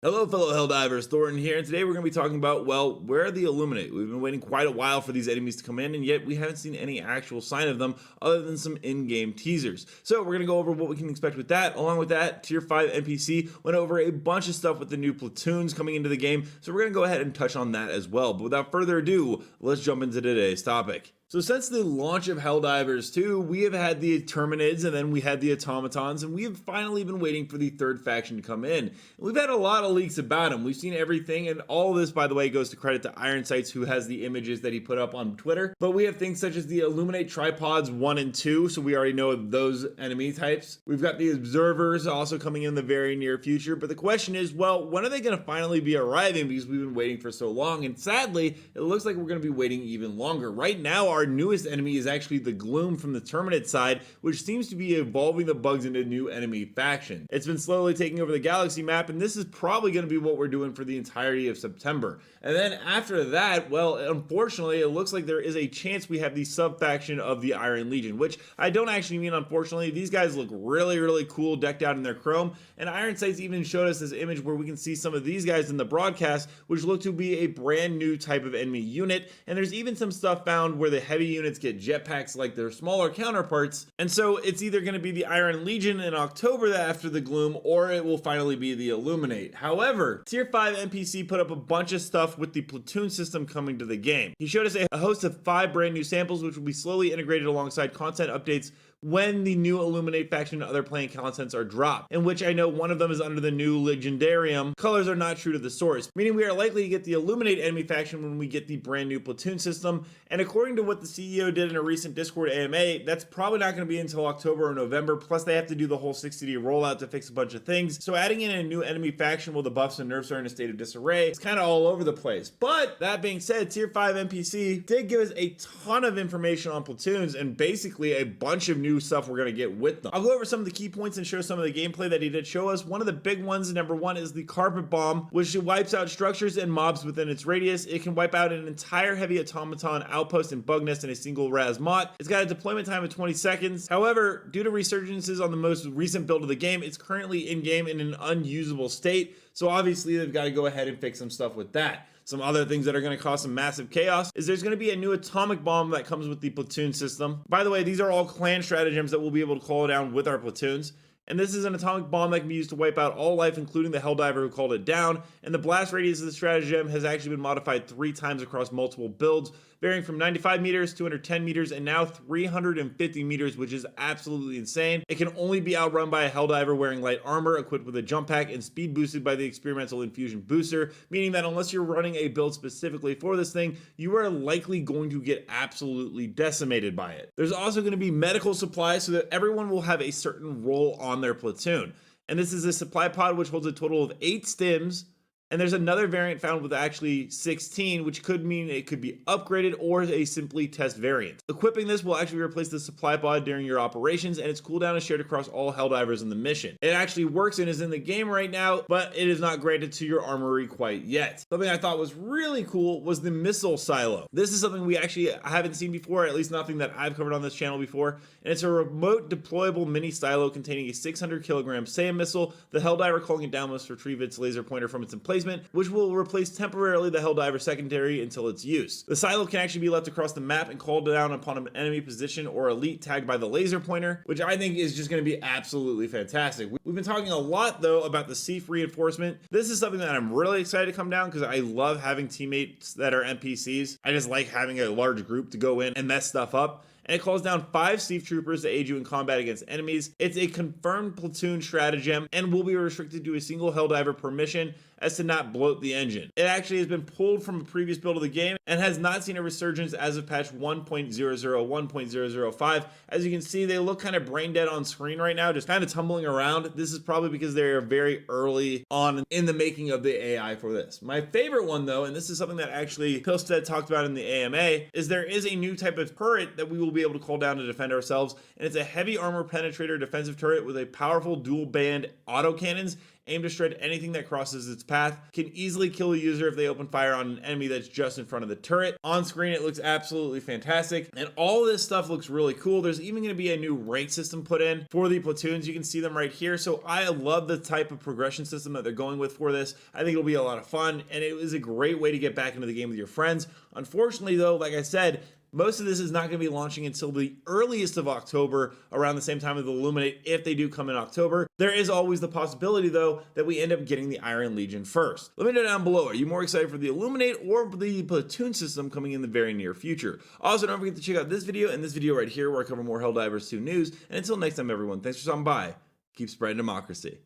Hello fellow Helldivers, Thornton here, and today we're going to be talking about, well, where are the Illuminate? We've been waiting quite a while for these enemies to come in, and yet we haven't seen any actual sign of them other than some in-game teasers. So we're going to go over what we can expect with that. Along with that, Tier 5 NPC went over a bunch of stuff with the new platoons coming into the game, so we're going to go ahead and touch on that as well. But without further ado, let's jump into today's topic. So since the launch of Helldivers 2, we have had the Terminids and then we had the Automatons, and we have finally been waiting for the third faction to come in. And we've had a lot of leaks about them. We've seen everything, and all of this, by the way, goes to credit to Iron Sights, who has the images that he put up on Twitter. But we have things such as the Illuminate Tripods 1 and 2, so we already know those enemy types. We've got the Observers also coming in the very near future, but the question is, well, when are they going to finally be arriving, because we've been waiting for so long? And sadly, it looks like we're going to be waiting even longer. Right now, our newest enemy is actually the Gloom from the Terminid side, which seems to be evolving the bugs into new enemy faction. It's been slowly taking over the galaxy map, and this is probably going to be what we're doing for the entirety of September. And then after that, well, unfortunately, it looks like there is a chance we have the sub-faction of the Iron Legion, which I don't actually mean unfortunately. These guys look really cool, decked out in their chrome, and Iron Sights even showed us this image where we can see some of these guys in the broadcast, which look to be a brand new type of enemy unit. And there's even some stuff found where the heavy units get jetpacks like their smaller counterparts, and so it's either going to be the Iron Legion in October after the Gloom, or it will finally be the Illuminate. However, Tier 5 NPC put up a bunch of stuff with the platoon system coming to the game. He showed us a host of 5 brand new samples, which will be slowly integrated alongside content updates when the new Illuminate faction and other playing contents are dropped, in which I know one of them is under the new Legendarium. Colors are not true to the source, meaning we are likely to get the Illuminate enemy faction when we get the brand new platoon system. And according to what the CEO did in a recent Discord AMA, that's probably not going to be until October or November, plus they have to do the whole 60-day rollout to fix a bunch of things. So adding in a new enemy faction while the buffs and nerfs are in a state of disarray, it's kind of all over the place. But that being said, Tier 5 NPC did give us a ton of information on platoons and basically a bunch of new stuff we're going to get with them. I'll go over some of the key points and show some of the gameplay that he did show us. One of the big ones, number 1, is the Carpet Bomb, which wipes out structures and mobs within its radius. It can wipe out an entire heavy automaton outpost and bug nest in a single Razmot. It's got a deployment time of 20 seconds. However, due to resurgences on the most recent build of the game, it's currently in-game in an unusable state, so obviously they've got to go ahead and fix some stuff with that. Some other things that are going to cause some massive chaos is there's going to be a new atomic bomb that comes with the platoon system. By the way, these are all clan stratagems that we'll be able to call down with our platoons. And this is an atomic bomb that can be used to wipe out all life, including the Helldiver who called it down. And the blast radius of the stratagem has actually been modified 3 times across multiple builds, varying from 95 meters, 210 meters, and now 350 meters, which is absolutely insane. It can only be outrun by a Helldiver wearing light armor, equipped with a jump pack, and speed boosted by the experimental infusion booster, meaning that unless you're running a build specifically for this thing, you are likely going to get absolutely decimated by it. There's also going to be medical supplies so that everyone will have a certain role on their platoon. And this is a supply pod which holds a total of 8 stims. And there's another variant found with actually 16, which could mean it could be upgraded or a simply test variant. Equipping this will actually replace the supply pod during your operations, and its cooldown is shared across all Helldivers in the mission. It actually works and is in the game right now, but it is not granted to your armory quite yet. Something I thought was really cool was the missile silo. This is something we actually haven't seen before, at least nothing that I've covered on this channel before, and it's a remote deployable mini silo containing a 600 kilogram SAM missile. The Helldiver calling it down must retrieve its laser pointer from its emplacement, which will replace temporarily the Helldiver secondary until its use. The silo can actually be left across the map and called down upon an enemy position or elite tagged by the laser pointer, which I think is just going to be absolutely fantastic. We've been talking a lot though about the Seaf reinforcement. This is something that I'm really excited to come down because I love having teammates that are NPCs. I just like having a large group to go in and mess stuff up. And it calls down 5 Seaf troopers to aid you in combat against enemies. It's a confirmed platoon stratagem and will be restricted to a single Helldiver per mission as to not bloat the engine. It actually has been pulled from a previous build of the game and has not seen a resurgence as of patch 1.001.005. As you can see, they look kind of brain dead on screen right now, just kind of tumbling around. This is probably because they are very early on in the making of the AI for this. My favorite one though, and this is something that actually Pilstead talked about in the AMA, is there is a new type of turret that we will be able to call down to defend ourselves, and it's a heavy armor penetrator defensive turret with a powerful dual band autocannons aim to shred anything that crosses its path, can easily kill a user if they open fire on an enemy that's just in front of the turret. On screen, it looks absolutely fantastic, and all this stuff looks really cool. There's even going to be a new rank system put in for the platoons. You can see them right here. So I love the type of progression system that they're going with for this. I think it'll be a lot of fun, and it was a great way to get back into the game with your friends. Unfortunately, though, like I said, most of this is not going to be launching until the earliest of October, around the same time as the Illuminate, if they do come in October. There is always the possibility, though, that we end up getting the Iron Legion first. Let me know down below, are you more excited for the Illuminate or the platoon system coming in the very near future? Also, don't forget to check out this video and this video right here where I cover more Helldivers 2 news. And until next time, everyone, thanks for stopping by. Keep spreading democracy.